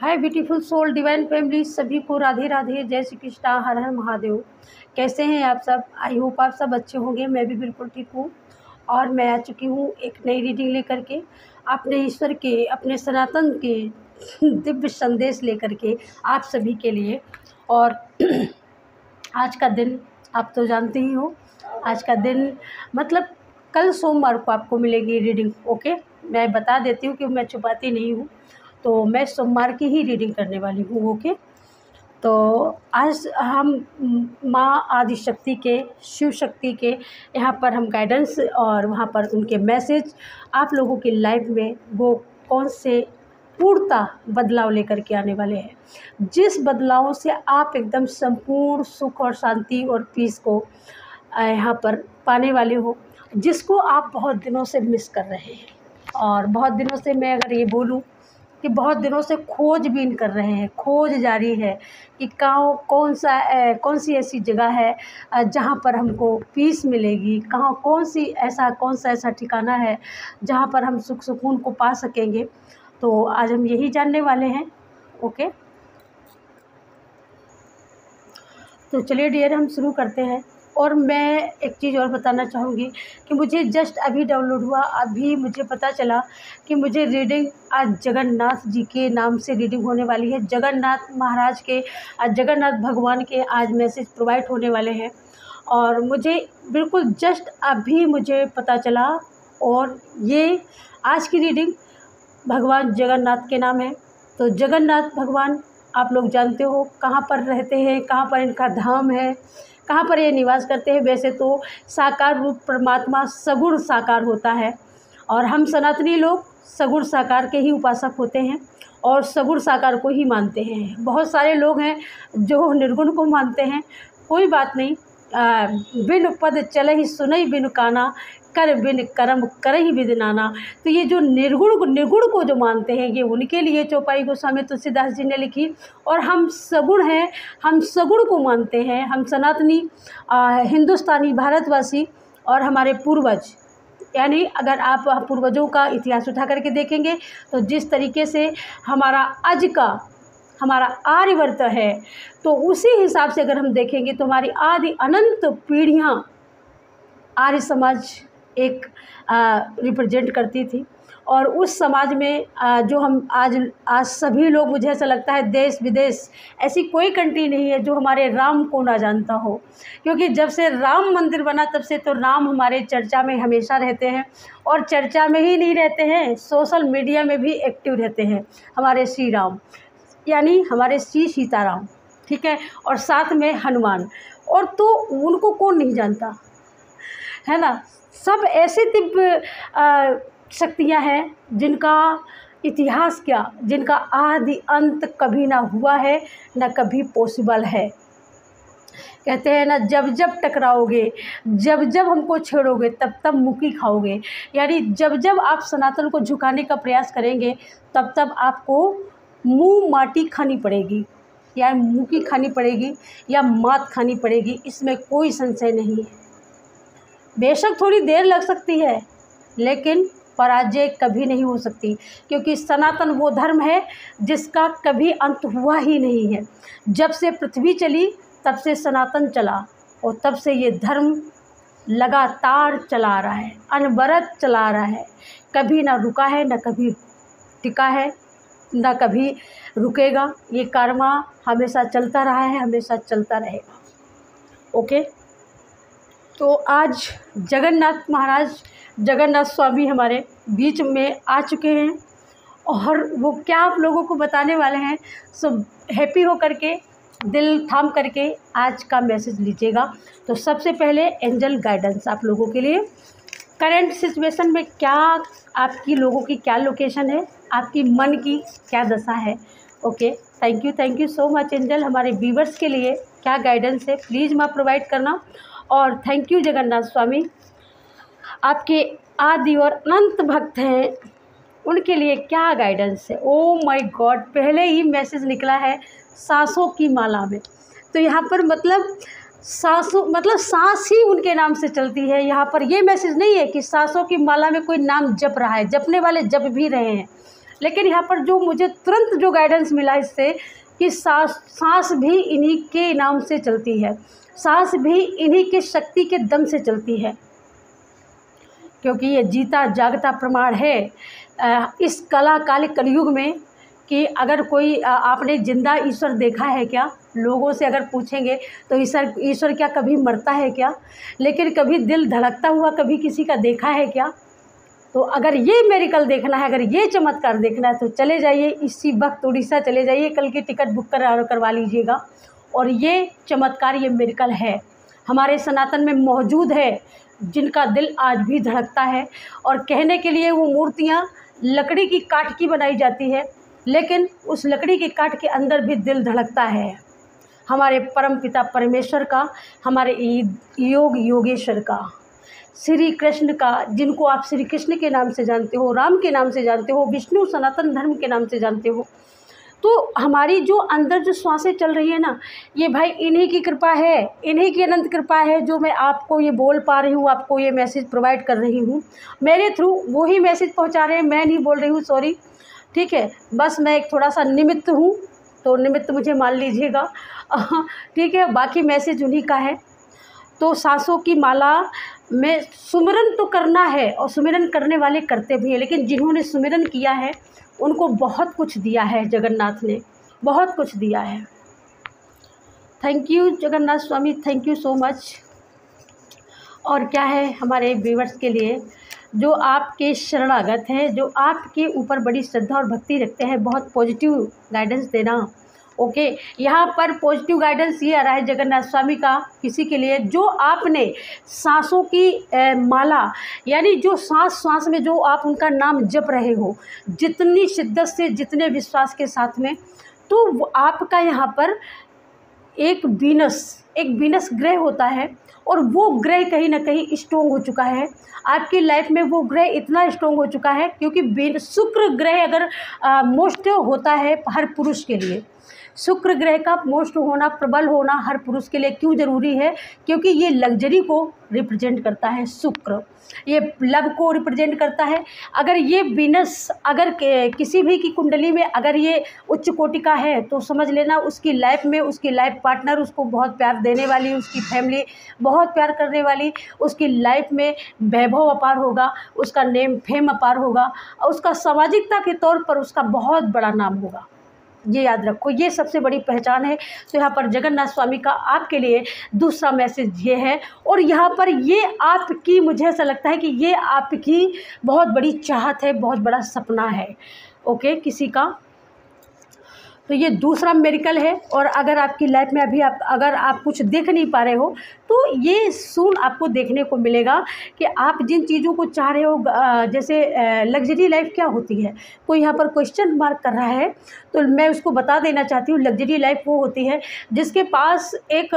हाय beautiful soul divine family, सभी को राधे राधे, जय श्री कृष्णा, हर हर महादेव। कैसे हैं आप सब? आई होप आप सब अच्छे होंगे। मैं भी बिल्कुल ठीक हूँ और मैं आ चुकी हूँ एक नई रीडिंग लेकर के, अपने ईश्वर के, अपने सनातन के दिव्य संदेश लेकर के आप सभी के लिए। और आज का दिन आप तो जानते ही हो, आज का दिन मतलब कल सोमवार को आपको मिलेगी रीडिंग। ओके, मैं बता देती हूँ कि मैं छुपाती नहीं हूँ, तो मैं सोमवार की ही रीडिंग करने वाली हूँ। ओके, तो आज हम माँ आदिशक्ति के, शिव शक्ति के यहाँ पर हम गाइडेंस और वहाँ पर उनके मैसेज आप लोगों की लाइफ में वो कौन से पूर्णता बदलाव लेकर के आने वाले हैं, जिस बदलाव से आप एकदम संपूर्ण सुख और शांति और पीस को यहाँ पर पाने वाले हो, जिसको आप बहुत दिनों से मिस कर रहे हैं। और बहुत दिनों से, मैं अगर ये बोलूँ कि बहुत दिनों से खोजबीन कर रहे हैं, खोज जारी है कि कौन सी ऐसी जगह है जहाँ पर हमको पीस मिलेगी, कौन सा ऐसा ठिकाना है जहाँ पर हम सुख सुकून को पा सकेंगे। तो आज हम यही जानने वाले हैं। ओके, तो चलिए डियर, हम शुरू करते हैं। और मैं एक चीज़ और बताना चाहूँगी कि मुझे जस्ट अभी डाउनलोड हुआ, अभी मुझे पता चला कि मुझे रीडिंग आज जगन्नाथ जी के नाम से रीडिंग होने वाली है। जगन्नाथ महाराज के, जगन्नाथ भगवान के आज मैसेज प्रोवाइड होने वाले हैं। और मुझे बिल्कुल जस्ट अभी मुझे पता चला, और ये आज की रीडिंग भगवान जगन्नाथ के नाम है। तो जगन्नाथ भगवान आप लोग जानते हो कहाँ पर रहते हैं, कहाँ पर इनका धाम है, कहाँ पर ये निवास करते हैं। वैसे तो साकार रूप परमात्मा सगुण साकार होता है, और हम सनातनी लोग सगुण साकार के ही उपासक होते हैं और सगुण साकार को ही मानते हैं। बहुत सारे लोग हैं जो निर्गुण को मानते हैं, कोई बात नहीं। बिन पद चलहि सुनहि बिनु काना, कर बिन कर्म करहि विधि नाना। तो ये जो निर्गुण को जो मानते हैं, ये उनके लिए चौपाई गोस्वामी तुलसीदास जी ने लिखी। और हम सगुण हैं, हम सगुण को मानते हैं, हम सनातनी हिंदुस्तानी भारतवासी और हमारे पूर्वज। यानी अगर आप पूर्वजों का इतिहास उठा करके देखेंगे तो जिस तरीके से हमारा आर्यवर्त है, तो उसी हिसाब से अगर हम देखेंगे तो हमारी आदि अनंत पीढ़ियाँ आर्य समाज एक रिप्रेजेंट करती थी। और उस समाज में जो हम आज सभी लोग, मुझे ऐसा लगता है देश विदेश ऐसी कोई कंट्री नहीं है जो हमारे राम को ना जानता हो, क्योंकि जब से राम मंदिर बना तब से तो राम हमारे चर्चा में हमेशा रहते हैं। और चर्चा में ही नहीं रहते हैं, सोशल मीडिया में भी एक्टिव रहते हैं हमारे श्री राम, यानी हमारे श्री सीताराम, ठीक है, और साथ में हनुमान। और तो उनको कौन नहीं जानता, है ना। सब ऐसे दिव्य शक्तियाँ हैं जिनका इतिहास क्या, जिनका आदि अंत कभी ना हुआ है, ना कभी पॉसिबल है। कहते हैं ना, जब जब टकराओगे, जब जब हमको छेड़ोगे, तब तब मुक्की खाओगे। यानी जब जब आप सनातन को झुकाने का प्रयास करेंगे, तब तब आपको मुँह माटी खानी पड़ेगी, या मुक्की खानी पड़ेगी, या मात खानी पड़ेगी। इसमें कोई संशय नहीं है। बेशक थोड़ी देर लग सकती है, लेकिन पराजय कभी नहीं हो सकती, क्योंकि सनातन वो धर्म है जिसका कभी अंत हुआ ही नहीं है। जब से पृथ्वी चली तब से सनातन चला, और तब से ये धर्म लगातार चला रहा है, अनवरत चला रहा है। कभी ना रुका है, ना कभी टिका है, ना कभी रुकेगा। ये कर्मा हमेशा चलता रहा है, हमेशा चलता रहेगा। ओके, तो आज जगन्नाथ महाराज, जगन्नाथ स्वामी हमारे बीच में आ चुके हैं, और वो क्या आप लोगों को बताने वाले हैं। सो हैप्पी हो करके, दिल थाम करके आज का मैसेज लीजिएगा। तो सबसे पहले एंजल गाइडेंस आप लोगों के लिए, करंट सिचुएशन में क्या आपकी लोगों की क्या लोकेशन है, आपकी मन की क्या दशा है। Okay, thank you so much angel. हमारे व्यूवर्स के लिए क्या गाइडेंस है, प्लीज़ माँ प्रोवाइड करना। और थैंक यू जगन्नाथ स्वामी, आपके आदि और अनंत भक्त हैं, उनके लिए क्या गाइडेंस है। ओ माय गॉड, पहले ही मैसेज निकला है सांसों की माला में। तो यहाँ पर मतलब सांस ही उनके नाम से चलती है। यहाँ पर ये मैसेज नहीं है कि सांसों की माला में कोई नाम जप रहा है, जपने वाले जप भी रहे हैं, लेकिन यहाँ पर जो मुझे तुरंत जो गाइडेंस मिला इससे कि सांस भी इन्हीं के नाम से चलती है, सांस भी इन्हीं के शक्ति के दम से चलती है, क्योंकि ये जीता जागता प्रमाण है इस कालिक कलयुग में कि अगर कोई आपने जिंदा ईश्वर देखा है क्या? लोगों से अगर पूछेंगे तो ईश्वर क्या कभी मरता है क्या? लेकिन कभी दिल धड़कता हुआ कभी किसी का देखा है क्या? तो अगर ये मेरिकल देखना है, अगर ये चमत्कार देखना है तो चले जाइए इसी वक्त उड़ीसा चले जाइए, कल की टिकट बुक करवा लीजिएगा। और ये चमत्कार, ये मेरिकल है, हमारे सनातन में मौजूद है, जिनका दिल आज भी धड़कता है। और कहने के लिए वो मूर्तियाँ लकड़ी की काठ की बनाई जाती है, लेकिन उस लकड़ी के काठ के अंदर भी दिल धड़कता है हमारे परम पिता परमेश्वर का, हमारे योगेश्वर का, श्री कृष्ण का, जिनको आप श्री कृष्ण के नाम से जानते हो, राम के नाम से जानते हो, विष्णु सनातन धर्म के नाम से जानते हो। तो हमारी जो अंदर जो श्वासें चल रही है ना, ये भाई इन्हीं की कृपा है, इन्हीं की अनंत कृपा है, जो मैं आपको ये बोल पा रही हूँ, आपको ये मैसेज प्रोवाइड कर रही हूँ। मेरे थ्रू वो ही मैसेज पहुँचा रहे हैं, मैं नहीं बोल रही हूँ, सॉरी, ठीक है। बस मैं एक थोड़ा सा निमित्त हूँ, तो निमित्त मुझे मान लीजिएगा, ठीक है। बाकी मैसेज उन्हीं का है। तो सांसों की माला में सुमिरन तो करना है, और सुमिरन करने वाले करते भी हैं, लेकिन जिन्होंने सुमिरन किया है उनको बहुत कुछ दिया है, जगन्नाथ ने बहुत कुछ दिया है। Thank you Jagannath Swami, thank you so much. और क्या है हमारे व्यूअर्स के लिए, जो आपके शरणागत हैं, जो आपके ऊपर बड़ी श्रद्धा और भक्ति रखते हैं, बहुत पॉजिटिव गाइडेंस देना। ओके, यहाँ पर पॉजिटिव गाइडेंस ये आ रहा है जगन्नाथ स्वामी का किसी के लिए, जो आपने सांसों की माला, यानी जो सांस में जो आप उनका नाम जप रहे हो, जितनी शिद्दत से, जितने विश्वास के साथ में, तो आपका यहाँ पर एक वीनस ग्रह होता है, और वो ग्रह कहीं ना कहीं स्ट्रोंग हो चुका है आपकी लाइफ में। वो ग्रह इतना स्ट्रोंग हो चुका है क्योंकि शुक्र ग्रह अगर मोस्ट होता है हर पुरुष के लिए, शुक्र ग्रह का मोस्ट होना, प्रबल होना हर पुरुष के लिए क्यों ज़रूरी है? क्योंकि ये लग्जरी को रिप्रेजेंट करता है, शुक्र ये लव को रिप्रेजेंट करता है। अगर ये वीनस अगर किसी भी की कुंडली में अगर ये उच्च कोटि का है, तो समझ लेना उसकी लाइफ में उसकी लाइफ पार्टनर उसको बहुत प्यार देने वाली, उसकी फैमिली बहुत प्यार करने वाली, उसकी लाइफ में वैभव अपार होगा, उसका नेम फेम अपार होगा, और उसका सामाजिकता के तौर पर उसका बहुत बड़ा नाम होगा। ये याद रखो, ये सबसे बड़ी पहचान है। तो यहाँ पर जगन्नाथ स्वामी का आपके लिए दूसरा मैसेज ये है, और यहाँ पर ये आपकी, मुझे ऐसा लगता है कि ये आपकी बहुत बड़ी चाहत है, बहुत बड़ा सपना है, ओके, किसी का। तो ये दूसरा मेरिकल है। और अगर आपकी लाइफ में अभी अगर आप कुछ देख नहीं पा रहे हो, तो ये सून आपको देखने को मिलेगा कि आप जिन चीज़ों को चाह रहे हो, जैसे लग्जरी लाइफ क्या होती है, कोई यहाँ पर क्वेश्चन मार्क कर रहा है, तो मैं उसको बता देना चाहती हूँ। लग्जरी लाइफ वो होती है जिसके पास एक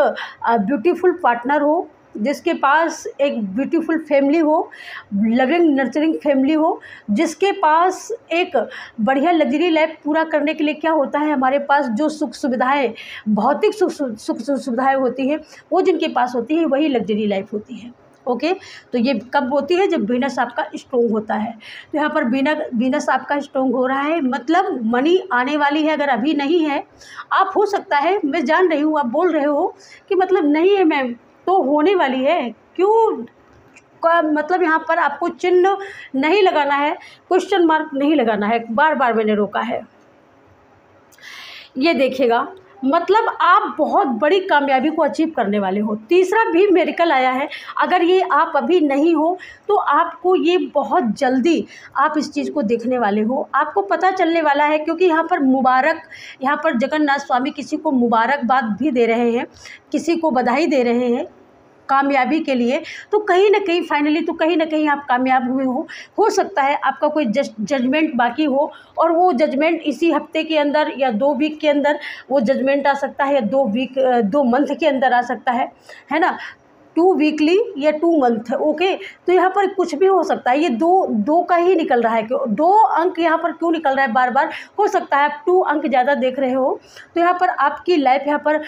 ब्यूटीफुल पार्टनर हो, जिसके पास एक ब्यूटीफुल फैमिली हो, लविंग नर्चरिंग फैमिली हो, जिसके पास एक बढ़िया लग्जरी लाइफ पूरा करने के लिए क्या होता है, हमारे पास जो सुख सुविधाएं, भौतिक सुख सुविधाएं होती हैं, वो जिनके पास होती है वही लग्जरी लाइफ होती है। ओके, तो ये कब होती है? जब वीनस आपका स्ट्रोंग होता है। तो यहाँ पर वीनस आपका स्ट्रोंग हो रहा है, मतलब मनी आने वाली है। अगर अभी नहीं है, आप हो सकता है, मैं जान रही हूँ आप बोल रहे हो कि मतलब नहीं है मैम, तो होने वाली है। क्यों का मतलब यहाँ पर आपको चिन्ह नहीं लगाना है, क्वेश्चन मार्क नहीं लगाना है, बार बार मैंने रोका है। ये देखिएगा, मतलब आप बहुत बड़ी कामयाबी को अचीव करने वाले हो। तीसरा भी मेरिकल आया है, अगर ये आप अभी नहीं हो तो आपको ये बहुत जल्दी आप इस चीज़ को देखने वाले हो, आपको पता चलने वाला है। क्योंकि यहाँ पर मुबारक, यहाँ पर जगन्नाथ स्वामी किसी को मुबारकबाद भी दे रहे हैं, किसी को बधाई दे रहे हैं कामयाबी के लिए। तो कहीं ना कहीं फाइनली तो कहीं ना कहीं आप कामयाब हुए हो सकता है आपका कोई जजमेंट बाकी हो, और वो जजमेंट इसी हफ्ते के अंदर या 2 वीक के अंदर वो जजमेंट आ सकता है, या 2 मंथ के अंदर आ सकता है ना, 2 वीकली या 2 मंथ। ओके, तो यहाँ पर कुछ भी हो सकता है। ये दो का ही निकल रहा है, क्यों 2 अंक यहाँ पर क्यों निकल रहा है बार बार? हो सकता है आप 2 अंक ज़्यादा देख रहे हो। तो यहाँ पर आपकी लाइफ यहाँ पर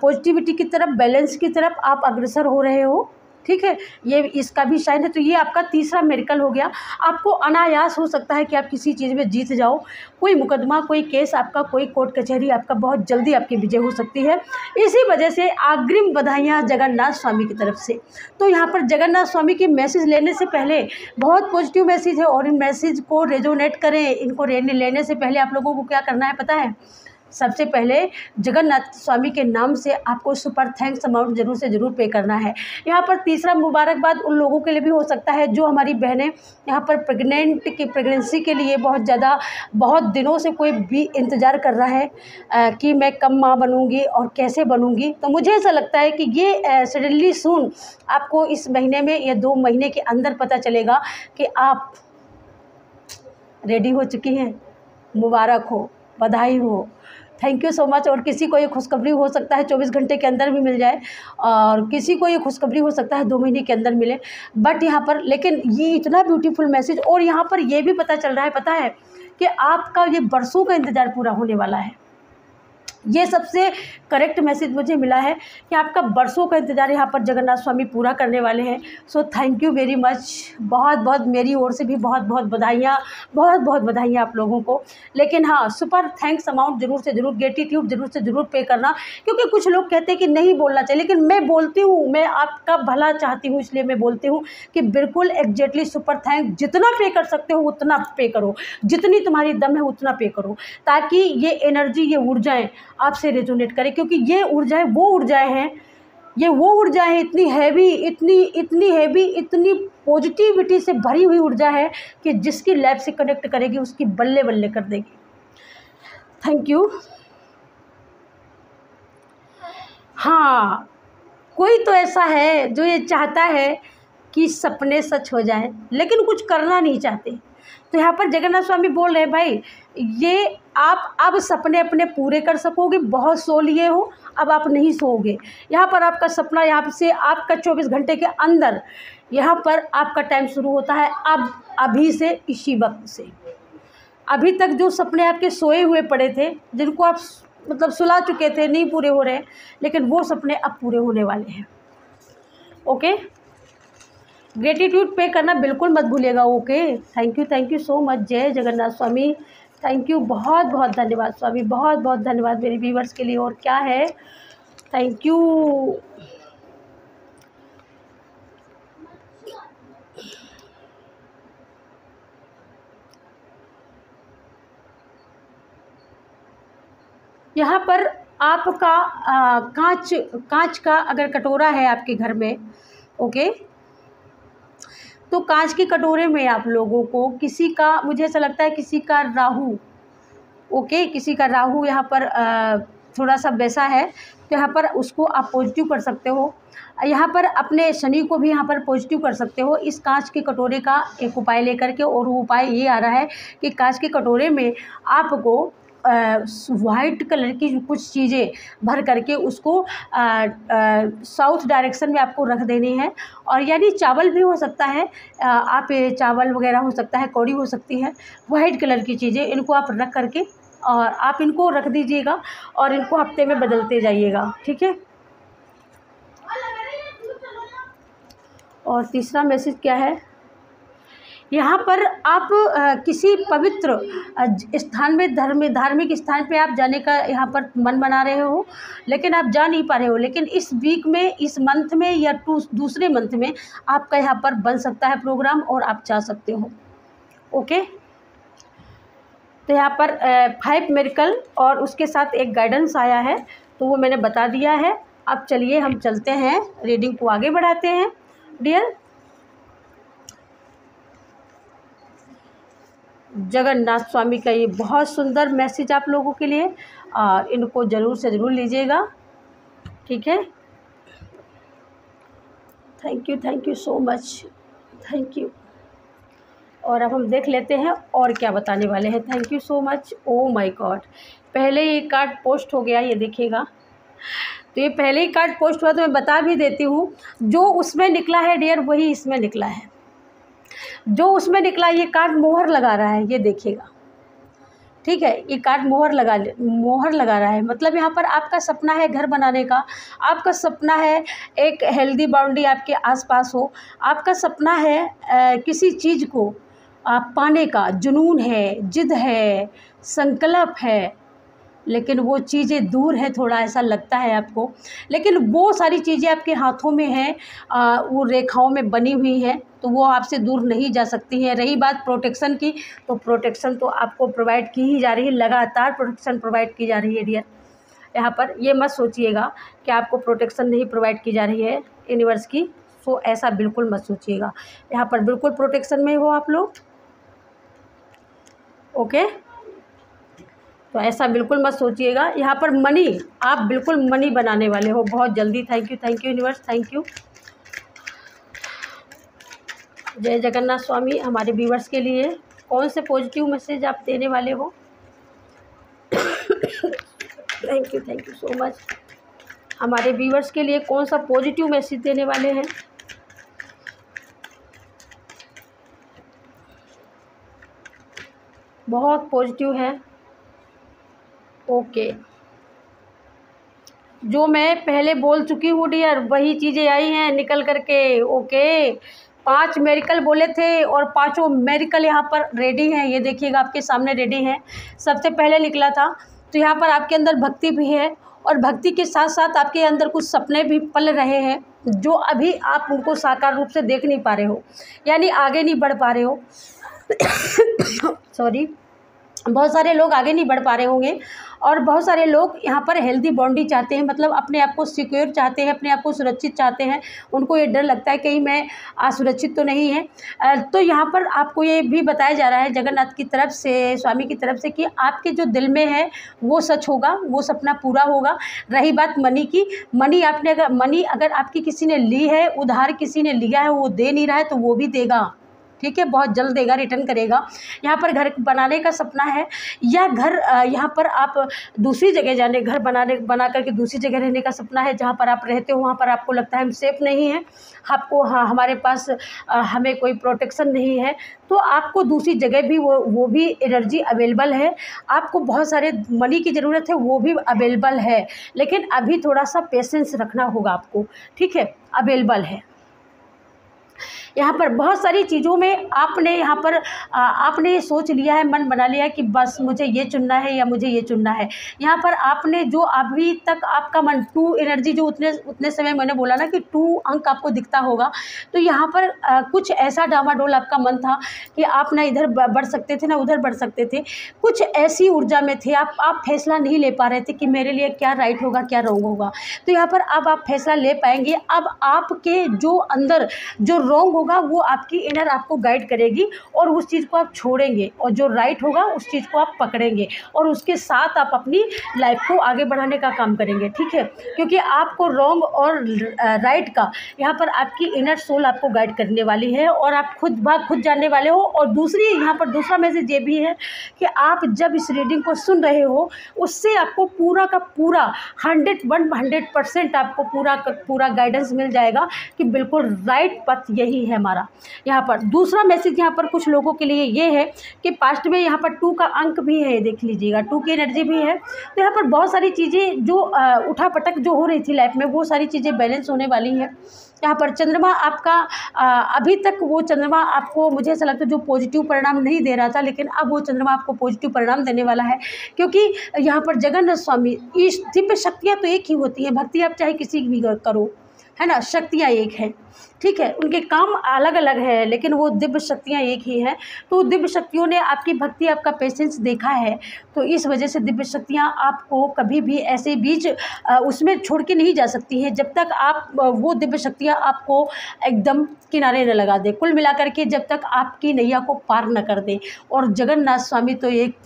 पॉजिटिविटी की तरफ, बैलेंस की तरफ आप अग्रसर हो रहे हो। ठीक है, ये इसका भी साइन है। तो ये आपका तीसरा मिरेकल हो गया। आपको अनायास हो सकता है कि आप किसी चीज़ में जीत जाओ, कोई मुकदमा, कोई केस आपका, कोई कोर्ट कचहरी आपका बहुत जल्दी आपकी विजय हो सकती है। इसी वजह से अग्रिम बधाइयाँ जगन्नाथ स्वामी की तरफ से। तो यहाँ पर जगन्नाथ स्वामी की मैसेज लेने से पहले, बहुत पॉजिटिव मैसेज है और इन मैसेज को रेजोनेट करें, इनको लेने से पहले आप लोगों को क्या करना है पता है? सबसे पहले जगन्नाथ स्वामी के नाम से आपको सुपर थैंक्स अमाउंट ज़रूर से ज़रूर पे करना है। यहाँ पर तीसरा मुबारकबाद उन लोगों के लिए भी हो सकता है जो हमारी बहनें यहाँ पर प्रेगनेंसी के लिए बहुत दिनों से कोई भी इंतज़ार कर रहा है कि मैं कब माँ बनूँगी और कैसे बनूँगी। तो मुझे ऐसा लगता है कि ये सडनली सून आपको इस महीने में या 2 महीने के अंदर पता चलेगा कि आप रेडी हो चुकी हैं। मुबारक हो, बधाई हो, थैंक यू सो मच। और किसी को ये खुशखबरी हो सकता है 24 घंटे के अंदर भी मिल जाए, और किसी को ये खुशखबरी हो सकता है 2 महीने के अंदर मिले। बट यहाँ पर लेकिन ये इतना ब्यूटीफुल मैसेज, और यहाँ पर ये भी पता चल रहा है पता है कि आपका ये बरसों का इंतज़ार पूरा होने वाला है। ये सबसे करेक्ट मैसेज मुझे मिला है कि आपका बरसों का इंतज़ार यहाँ पर जगन्नाथ स्वामी पूरा करने वाले हैं। So thank you very much. बहुत बहुत मेरी ओर से भी बहुत बहुत बधाइयाँ आप लोगों को। लेकिन हाँ, सुपर थैंक्स अमाउंट ज़रूर से ज़रूर, ग्रेटिट्यूड ज़रूर से ज़रूर पे करना, क्योंकि कुछ लोग कहते हैं कि नहीं बोलना चाहिए, लेकिन मैं बोलती हूँ, मैं आपका भला चाहती हूँ, इसलिए मैं बोलती हूँ कि बिल्कुल एग्जैक्टली सुपर थैंक्स जितना पे कर सकते हो उतना पे करो, जितनी तुम्हारी दम है उतना पे करो, ताकि ये एनर्जी, ये ऊर्जाएँ आपसे रेजोनेट करें। क्योंकि ये ऊर्जाएं वो ऊर्जाएं हैं, ये वो ऊर्जा है इतनी हैवी, इतनी हैवी, इतनी पॉजिटिविटी से भरी हुई ऊर्जा है कि जिसकी लाइफ से कनेक्ट करेगी उसकी बल्ले बल्ले कर देगी। Thank you. हाँ, कोई तो ऐसा है जो ये चाहता है कि सपने सच हो जाएं, लेकिन कुछ करना नहीं चाहते। तो यहाँ पर जगन्नाथ स्वामी बोल रहे हैं भाई, ये आप अब सपने अपने पूरे कर सकोगे। बहुत सो लिए हो, अब आप नहीं सोओगे। यहाँ पर आपका सपना, यहाँ से आपका 24 घंटे के अंदर यहाँ पर आपका टाइम शुरू होता है। अब अभी से, इसी वक्त से। अभी तक जो सपने आपके सोए हुए पड़े थे, जिनको आप मतलब सुला चुके थे, नहीं पूरे हो रहे, लेकिन वो सपने अब पूरे होने वाले हैं। ओके, ग्रेटिट्यूड पे करना बिल्कुल मत भूलिएगा। Okay, thank you so much. जय जगन्नाथ स्वामी। थैंक यू, बहुत बहुत धन्यवाद स्वामी, बहुत बहुत धन्यवाद मेरे व्यूवर्स के लिए। और क्या है, थैंक यू। यहाँ पर आपका कांच का अगर कटोरा है आपके घर में, ओके, तो कांच के कटोरे में आप लोगों को किसी का, मुझे ऐसा लगता है किसी का राहु, ओके, किसी का राहु यहाँ पर थोड़ा सा वैसा है, तो यहाँ पर उसको आप पॉजिटिव कर सकते हो। यहाँ पर अपने शनि को भी यहाँ पर पॉजिटिव कर सकते हो इस कांच के कटोरे का एक उपाय लेकर के। और वो उपाय ये आ रहा है कि कांच के कटोरे में आपको वाइट कलर की कुछ चीज़ें भर करके उसको साउथ डायरेक्शन में आपको रख देनी है। और यानी चावल भी हो सकता है, आप चावल वगैरह हो सकता है, कौड़ी हो सकती है, वाइट कलर की चीज़ें, इनको आप रख करके और आप इनको रख दीजिएगा और इनको हफ्ते में बदलते जाइएगा, ठीक है। और तीसरा मैसेज क्या है, यहाँ पर आप किसी पवित्र स्थान में, धार्मिक स्थान पे आप जाने का यहाँ पर मन बना रहे हो, लेकिन आप जा नहीं पा रहे हो। लेकिन इस वीक में, इस मंथ में या दूसरे मंथ में आपका यहाँ पर बन सकता है प्रोग्राम और आप जा सकते हो। ओके, तो यहाँ पर 5 मिरेकल और उसके साथ एक गाइडेंस आया है, तो वो मैंने बता दिया है। अब चलिए हम चलते हैं, रीडिंग को आगे बढ़ाते हैं डियर। जगन्नाथ स्वामी का ये बहुत सुंदर मैसेज आप लोगों के लिए, और इनको ज़रूर से ज़रूर लीजिएगा, ठीक है। Thank you so much, thank you. और अब हम देख लेते हैं और क्या बताने वाले हैं। Thank you so much. Oh my God, पहले ये कार्ड पोस्ट हो गया, ये देखिएगा। तो ये पहले ही कार्ड पोस्ट हुआ, तो मैं बता भी देती हूँ, जो उसमें निकला है डियर वही इसमें निकला है। जो उसमें निकला, ये कार्ड मोहर लगा रहा है, ये देखिएगा, ठीक है, ये कार्ड मोहर लगा रहा है। मतलब यहाँ पर आपका सपना है घर बनाने का, आपका सपना है एक हेल्दी बाउंड्री आपके आसपास हो, आपका सपना है किसी चीज़ को आप पाने का, जुनून है, जिद है, संकल्प है, लेकिन वो चीज़ें दूर है, थोड़ा ऐसा लगता है आपको। लेकिन वो सारी चीज़ें आपके हाथों में हैं, वो रेखाओं में बनी हुई हैं, तो वो आपसे दूर नहीं जा सकती हैं। रही बात प्रोटेक्शन की, तो प्रोटेक्शन तो आपको प्रोवाइड की ही जा रही है, लगातार प्रोटेक्शन प्रोवाइड की जा रही है डियर। यहाँ पर ये मत सोचिएगा कि आपको प्रोटेक्शन नहीं प्रोवाइड की जा रही है यूनिवर्स की, सो ऐसा बिल्कुल मत सोचिएगा। यहाँ पर बिल्कुल प्रोटेक्शन में हो आप लोग, ओके। तो ऐसा बिल्कुल मत सोचिएगा। यहाँ पर मनी, आप बिल्कुल मनी बनाने वाले हो बहुत जल्दी। Thank you universe, thank you. जय जगन्नाथ स्वामी। हमारे व्यूवर्स के लिए कौन से पॉजिटिव मैसेज आप देने वाले हो? Thank you so much. हमारे व्यूवर्स के लिए कौन सा पॉजिटिव मैसेज देने वाले हैं? बहुत पॉजिटिव है, ओके। जो मैं पहले बोल चुकी हूँ डियर, वही चीज़ें आई हैं निकल करके, ओके। 5 मेरिकल बोले थे और 5 मेरिकल यहाँ पर रेडी हैं। ये देखिएगा आपके सामने रेडी हैं। सबसे पहले निकला था, तो यहाँ पर आपके अंदर भक्ति भी है, और भक्ति के साथ साथ आपके अंदर कुछ सपने भी पल रहे हैं, जो अभी आप उनको साकार रूप से देख नहीं पा रहे हो, यानी आगे नहीं बढ़ पा रहे हो। सॉरी, बहुत सारे लोग आगे नहीं बढ़ पा रहे होंगे, और बहुत सारे लोग यहाँ पर हेल्दी बॉन्डी चाहते हैं, मतलब अपने आप को सिक्योर चाहते हैं, अपने आप को सुरक्षित चाहते हैं। उनको ये डर लगता है कहीं मैं असुरक्षित तो नहीं है। तो यहाँ पर आपको ये भी बताया जा रहा है जगन्नाथ की तरफ से, स्वामी की तरफ से, कि आपके जो दिल में है वो सच होगा, वो सपना पूरा होगा। रही बात मनी की, मनी अगर आपकी किसी ने ली है, उधार किसी ने लिया है, वो दे नहीं रहा है, तो वो भी देगा, ठीक है, बहुत जल्द देगा, रिटर्न करेगा। यहाँ पर घर बनाने का सपना है, या घर यहाँ पर आप दूसरी जगह घर बना करके दूसरी जगह रहने का सपना है। जहाँ पर आप रहते हो वहाँ पर आपको लगता है हम सेफ नहीं हैं, आपको हमारे पास हमें कोई प्रोटेक्शन नहीं है, तो आपको दूसरी जगह भी वो भी एनर्जी अवेलेबल है। आपको बहुत सारे मनी की ज़रूरत है, वो भी अवेलेबल है, लेकिन अभी थोड़ा सा पेशेंस रखना होगा आपको, ठीक है। अवेलेबल है यहाँ पर बहुत सारी चीज़ों में। आपने यहाँ पर आपने ये सोच लिया है, मन बना लिया है कि बस मुझे ये चुनना है या मुझे ये चुनना है। यहाँ पर आपने जो अभी तक आपका मन 2 एनर्जी, जो उतने समय मैंने बोला ना कि 2 अंक आपको दिखता होगा, तो यहाँ पर कुछ ऐसा डामाडोल आपका मन था कि आप ना इधर बढ़ सकते थे ना उधर बढ़ सकते थे, कुछ ऐसी ऊर्जा में थे आप फैसला नहीं ले पा रहे थे कि मेरे लिए क्या राइट होगा क्या रॉन्ग होगा। तो यहाँ पर अब आप फैसला ले पाएंगे। अब आपके जो अंदर जो रॉन्ग होगा वो आपकी इनर आपको गाइड करेगी, और उस चीज़ को आप छोड़ेंगे, और जो राइट होगा उस चीज़ को आप पकड़ेंगे, और उसके साथ आप अपनी लाइफ को आगे बढ़ाने का काम करेंगे, ठीक है। क्योंकि आपको रॉन्ग और राइट का यहाँ पर आपकी इनर सोल आपको गाइड करने वाली है, और आप खुद जानने वाले हो। और दूसरी यहाँ पर दूसरा मैसेज ये भी है कि आप जब इस रीडिंग को सुन रहे हो, उससे आपको पूरा का पूरा 100% आपको पूरा गाइडेंस मिल जाएगा कि बिल्कुल राइट पथ यही है हमारा। यहाँ पर दूसरा मैसेज यहाँ पर कुछ लोगों के लिए ये है कि पास्ट में यहाँ पर 2 का अंक भी है, देख लीजिएगा 2 की एनर्जी भी है। तो यहाँ पर बहुत सारी चीज़ें जो उठापटक जो हो रही थी लाइफ में, वो सारी चीज़ें बैलेंस होने वाली हैं। यहाँ पर चंद्रमा आपका अभी तक वो चंद्रमा आपको, मुझे ऐसा लगता है, जो पॉजिटिव परिणाम नहीं दे रहा था, लेकिन अब वो चंद्रमा आपको पॉजिटिव परिणाम देने वाला है। क्योंकि यहाँ पर जगन्नाथ स्वामी, इस दिव्य शक्तियाँ तो एक ही होती हैं, भक्ति आप चाहे किसी की भी करो, है ना, शक्तियाँ एक हैं, ठीक है। उनके काम अलग अलग है, लेकिन वो दिव्य शक्तियाँ एक ही हैं। तो दिव्य शक्तियों ने आपकी भक्ति, आपका पेशेंस देखा है, तो इस वजह से दिव्य शक्तियाँ आपको कभी भी ऐसे बीच उसमें छोड़ के नहीं जा सकती हैं, जब तक आप वो दिव्य शक्तियाँ आपको एकदम किनारे न लगा दे, कुल मिलाकर के जब तक आपकी नैया को पार न कर दे। और जगन्नाथ स्वामी तो एक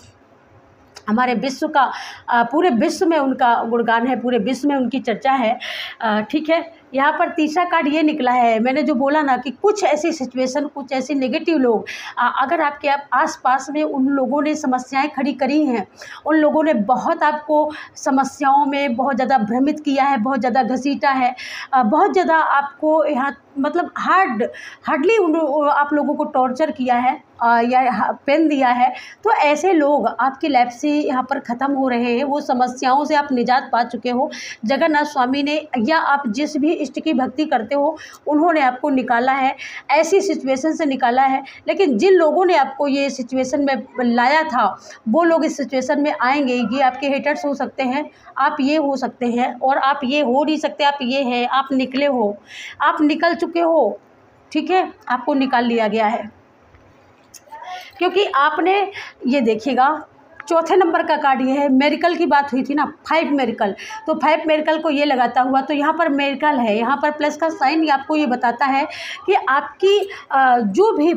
हमारे विश्व का, पूरे विश्व में उनका गुणगान है, पूरे विश्व में उनकी चर्चा है, ठीक है। यहाँ पर तीसरा कार्ड ये निकला है, मैंने जो बोला ना कि कुछ ऐसी सिचुएशन, कुछ ऐसे नेगेटिव लोग अगर आपके आसपास में, उन लोगों ने समस्याएं खड़ी करी हैं, उन लोगों ने बहुत आपको समस्याओं में बहुत ज़्यादा भ्रमित किया है, बहुत ज़्यादा घसीटा है, बहुत ज़्यादा आपको यहाँ मतलब हार्डली आप लोगों को टॉर्चर किया है या पेन दिया है, तो ऐसे लोग आपकी लाइफ से यहाँ पर ख़त्म हो रहे हैं। वो समस्याओं से आप निजात पा चुके हो। जगन्नाथ स्वामी ने या आप जिस भी इष्ट की भक्ति करते हो उन्होंने आपको निकाला है, ऐसी सिचुएशन से निकाला है। लेकिन जिन लोगों ने आपको ये सिचुएशन में लाया था वो लोग इस सिचुएशन में आएंगे। ये आपके हेटर्स हो सकते हैं, आप ये हो सकते हैं, और आप ये हो नहीं सकते, आप ये हैं, आप निकले हो, आप निकल चुके हो, ठीक है, आपको निकाल लिया गया है। क्योंकि आपने ये देखिएगा, चौथे नंबर का कार्ड ये है, मेरिकल की बात हुई थी ना, 5 मेरिकल, तो 5 मेरिकल को ये लगाता हुआ, तो यहाँ पर मेरिकल है, यहाँ पर प्लस का साइन ये आपको ये बताता है कि आपकी जो भी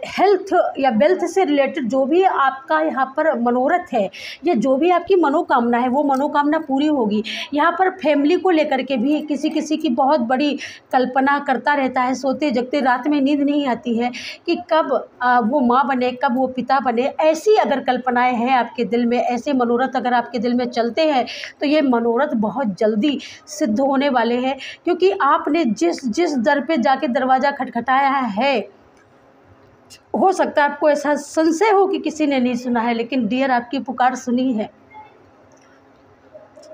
हेल्थ या वेल्थ से रिलेटेड जो भी आपका यहाँ पर मनोरथ है, या जो भी आपकी मनोकामना है, वो मनोकामना पूरी होगी। यहाँ पर फैमिली को लेकर के भी किसी की बहुत बड़ी कल्पना करता रहता है, सोते जगते रात में नींद नहीं आती है कि कब वो माँ बने, कब वो पिता बने। ऐसी अगर कल्पनाएं हैं आपके दिल में, ऐसे मनोरथ अगर आपके दिल में चलते हैं, तो ये मनोरथ बहुत जल्दी सिद्ध होने वाले हैं। क्योंकि आपने जिस दर पे जाके दरवाज़ा खटखटाया है, हो सकता है आपको ऐसा संशय हो कि किसी ने नहीं सुना है, लेकिन डियर आपकी पुकार सुनी है,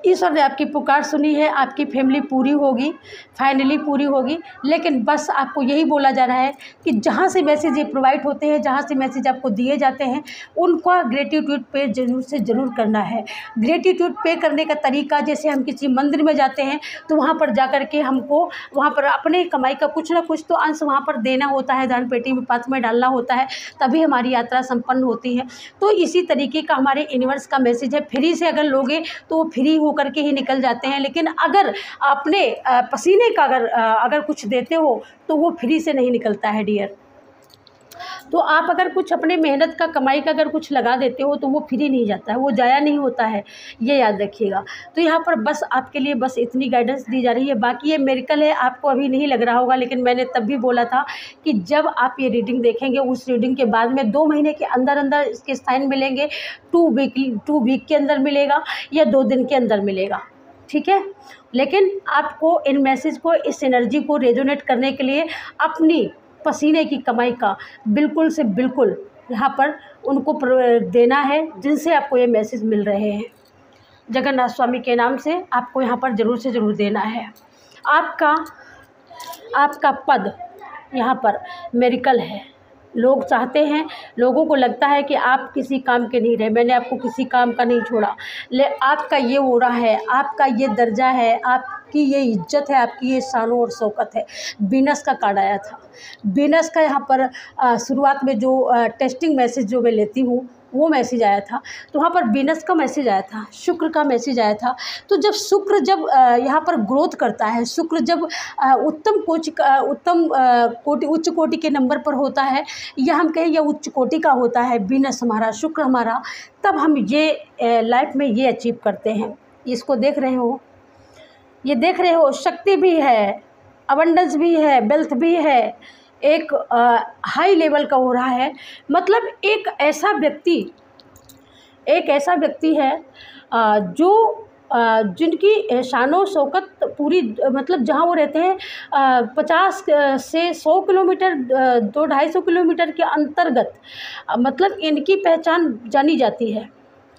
ईश्वर ने आपकी पुकार सुनी है। आपकी फैमिली पूरी होगी, फाइनली पूरी होगी। लेकिन बस आपको यही बोला जा रहा है कि जहाँ से मैसेज ये प्रोवाइड होते हैं, जहाँ से मैसेज आपको दिए जाते हैं, उनका ग्रेटिट्यूड पे जरूर से ज़रूर करना है। ग्रेटिट्यूड पे करने का तरीका, जैसे हम किसी मंदिर में जाते हैं तो वहाँ पर जा कर के हमको वहाँ पर अपने कमाई का कुछ ना कुछ तो अंश वहाँ पर देना होता है, दान पेटी में पात्र में डालना होता है, तभी हमारी यात्रा संपन्न होती है। तो इसी तरीके का हमारे यूनिवर्स का मैसेज है। फ्री से अगर लोगे तो वो फ्री होकर के ही निकल जाते हैं, लेकिन अगर अपने पसीने का अगर कुछ देते हो तो वो फ्री से नहीं निकलता है डियर। तो आप अगर कुछ अपने मेहनत का कमाई का अगर कुछ लगा देते हो तो वो फ्री नहीं जाता है, वो जाया नहीं होता है, ये याद रखिएगा। तो यहाँ पर बस आपके लिए बस इतनी गाइडेंस दी जा रही है। बाकी ये मिरेकल है, आपको अभी नहीं लग रहा होगा, लेकिन मैंने तब भी बोला था कि जब आप ये रीडिंग देखेंगे, उस रीडिंग के बाद में 2 महीने के अंदर अंदर इसके साइन मिलेंगे। 2 वीक के अंदर मिलेगा या 2 दिन के अंदर मिलेगा, ठीक है। लेकिन आपको इन मैसेज को, इस एनर्जी को रेजोनेट करने के लिए अपनी पसीने की कमाई का बिल्कुल से बिल्कुल यहाँ पर उनको देना है, जिनसे आपको ये मैसेज मिल रहे हैं। जगन्नाथ स्वामी के नाम से आपको यहाँ पर ज़रूर से ज़रूर देना है। आपका पद यहाँ पर मेरिकल है। लोग चाहते हैं, लोगों को लगता है कि आप किसी काम के नहीं रहे, मैंने आपको किसी काम का नहीं छोड़ा, आपका ये ओरा है, आपका ये दर्जा है, आपकी ये इज्जत है, आपकी ये शान और शौकत है। वीनस का कार्ड आया था। वीनस का यहाँ पर शुरुआत में जो टेस्टिंग मैसेज जो मैं लेती हूँ वो मैसेज आया था, तो वहाँ पर वीनस का मैसेज आया था, शुक्र का मैसेज आया था। तो जब शुक्र जब यहाँ पर ग्रोथ करता है, शुक्र जब उत्तम उच्च कोटि के नंबर पर होता है, या हम कहें यह उच्च कोटि का होता है वीनस हमारा, शुक्र हमारा, तब हम ये लाइफ में ये अचीव करते हैं। इसको देख रहे हो, ये देख रहे हो, शक्ति भी है, अबंडेंस भी है, वेल्थ भी है, एक हाई लेवल का हो रहा है। मतलब एक ऐसा व्यक्ति है जो जिनकी शानो शौकत पूरी, मतलब जहाँ वो रहते हैं 50 से 100 किलोमीटर 200-250 किलोमीटर के अंतर्गत, मतलब इनकी पहचान जानी जाती है।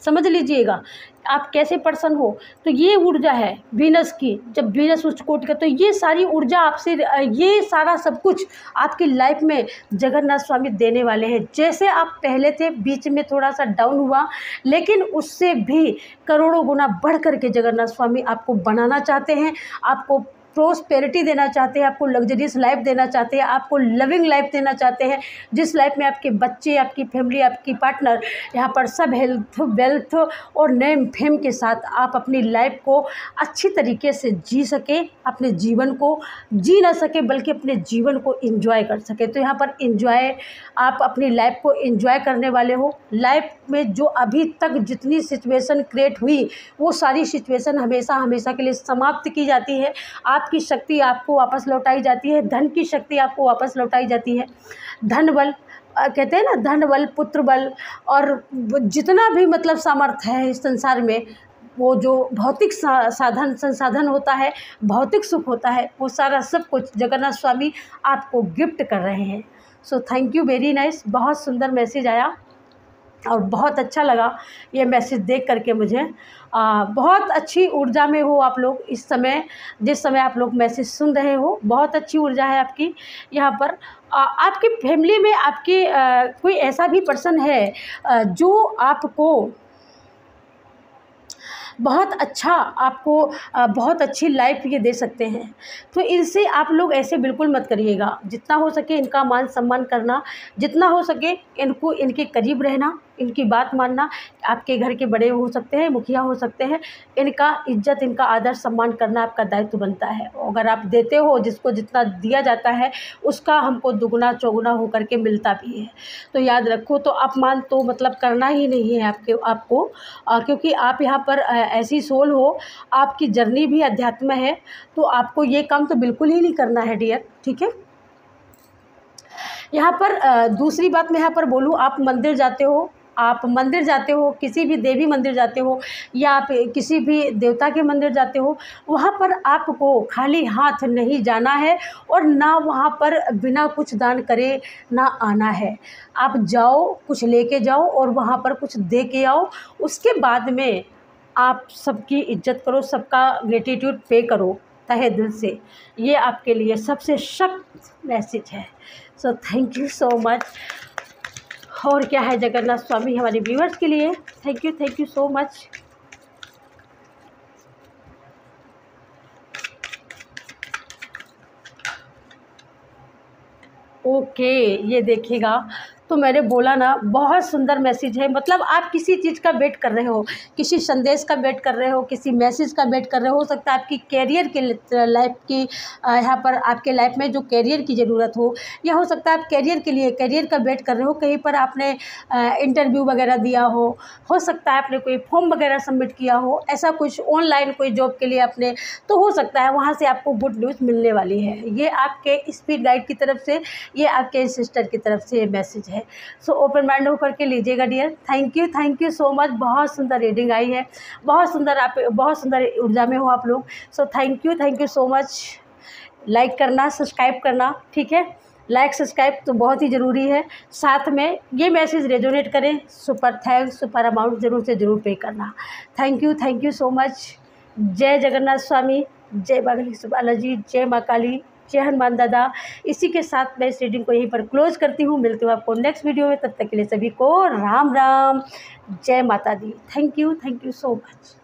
समझ लीजिएगा आप कैसे पर्सन हो। तो ये ऊर्जा है वीनस की, जब वीनस उच्च कोटि का, तो ये सारी ऊर्जा आपसे, ये सारा सब कुछ आपकी लाइफ में जगन्नाथ स्वामी देने वाले हैं। जैसे आप पहले थे, बीच में थोड़ा सा डाउन हुआ, लेकिन उससे भी करोड़ों गुना बढ़ कर के जगन्नाथ स्वामी आपको बनाना चाहते हैं, आपको प्रोस्पेरिटी देना चाहते हैं, आपको लग्जरियस लाइफ देना चाहते हैं, आपको लविंग लाइफ देना चाहते हैं, जिस लाइफ में आपके बच्चे, आपकी फैमिली, आपकी पार्टनर, यहाँ पर सब हेल्थ, वेल्थ और नेम फेम के साथ आप अपनी लाइफ को अच्छी तरीके से जी सके, अपने जीवन को जी ना सके बल्कि अपने जीवन को एंजॉय कर सके। तो यहाँ पर एंजॉय, आप अपनी लाइफ को एंजॉय करने वाले हो। लाइफ में जो अभी तक जितनी सिचुएशन क्रिएट हुई, वो सारी सिचुएशन हमेशा के लिए समाप्त की जाती है। आपकी शक्ति आपको वापस लौटाई जाती है, धन की शक्ति आपको वापस लौटाई जाती है। धन बल कहते हैं ना, धन बल, पुत्र बल और जितना भी मतलब सामर्थ्य है इस संसार में, वो जो भौतिक साधन संसाधन होता है, भौतिक सुख होता है, वो सारा सब कुछ जगन्नाथ स्वामी आपको गिफ्ट कर रहे हैं। So thank you very nice. बहुत सुंदर मैसेज आया और बहुत अच्छा लगा ये मैसेज देख करके मुझे। बहुत अच्छी ऊर्जा में हो आप लोग इस समय, जिस समय आप लोग मैसेज सुन रहे हो, बहुत अच्छी ऊर्जा है आपकी यहाँ पर। आपकी फैमिली में आपके कोई ऐसा भी पर्सन है जो आपको बहुत अच्छा, आपको बहुत अच्छी लाइफ ये दे सकते हैं, तो इनसे आप लोग ऐसे बिल्कुल मत करिएगा। जितना हो सके इनका मान सम्मान करना, जितना हो सके इनको, इनके करीब रहना, इनकी बात मानना। आपके घर के बड़े हो सकते हैं, मुखिया हो सकते हैं, इनका इज्जत, इनका आदर सम्मान करना आपका दायित्व बनता है। अगर आप देते हो, जिसको जितना दिया जाता है उसका हमको दुगना चौगुना होकर के मिलता भी है। तो याद रखो, तो अपमान तो मतलब करना ही नहीं है आपको, क्योंकि आप यहाँ पर ऐसी सोल हो, आपकी जर्नी भी अध्यात्म है, तो आपको ये काम तो बिल्कुल ही नहीं करना है डियर, ठीक है। यहाँ पर दूसरी बात मैं यहाँ पर बोलूँ, आप मंदिर जाते हो, आप मंदिर जाते हो, किसी भी देवी मंदिर जाते हो या आप किसी भी देवता के मंदिर जाते हो, वहाँ पर आपको खाली हाथ नहीं जाना है और ना वहाँ पर बिना कुछ दान करे ना आना है। आप जाओ, कुछ लेके जाओ और वहाँ पर कुछ दे के आओ। उसके बाद में आप सबकी इज्जत करो, सबका ग्रेटिट्यूड पे करो तहे दिल से। ये आपके लिए सबसे सख्त मैसेज है। So thank you so much. और क्या है जगन्नाथ स्वामी हमारे व्यूअर्स के लिए, thank you so much. Okay, ये देखिएगा, तो मैंने बोला ना, बहुत सुंदर मैसेज है। मतलब आप किसी चीज़ का वेट कर रहे हो, किसी संदेश का वेट कर रहे हो, किसी मैसेज का वेट कर रहे हो सकता है आपकी कैरियर के लाइफ की, यहाँ पर आपके लाइफ में जो कैरियर की ज़रूरत हो, या हो सकता है आप कैरियर के लिए, कैरियर का वेट कर रहे हो। कहीं पर आपने इंटरव्यू वगैरह दिया हो सकता है आपने कोई फॉर्म वगैरह सबमिट किया हो, ऐसा कुछ ऑनलाइन कोई जॉब के लिए आपने, तो हो सकता है वहाँ से आपको गुड न्यूज़ मिलने वाली है। ये आपके स्पिरिट गाइड की तरफ से, ये आपके सिस्टर की तरफ से ये मैसेज है। सो ओपन माइंड होकर के लीजिएगा dear. Thank you so much. बहुत सुंदर रीडिंग आई है, बहुत सुंदर, आप बहुत सुंदर ऊर्जा में हो आप लोग। So thank you so much. Like करना, सब्सक्राइब करना, ठीक है। लाइक सब्सक्राइब तो बहुत ही ज़रूरी है। साथ में ये मैसेज रेजोनेट करें, सुपर थैंक्स, सुपर अमाउंट ज़रूर से ज़रूर पे करना। Thank you so much. जय जगन्नाथ स्वामी, जय बालाजी, जय माँ काली, जय हनुमान दादा। इसी के साथ मैं इस रीडिंग को यहीं पर क्लोज करती हूँ। मिलती हूँ आपको नेक्स्ट वीडियो में, तब तक के लिए सभी को राम राम, जय माता दी। Thank you so much.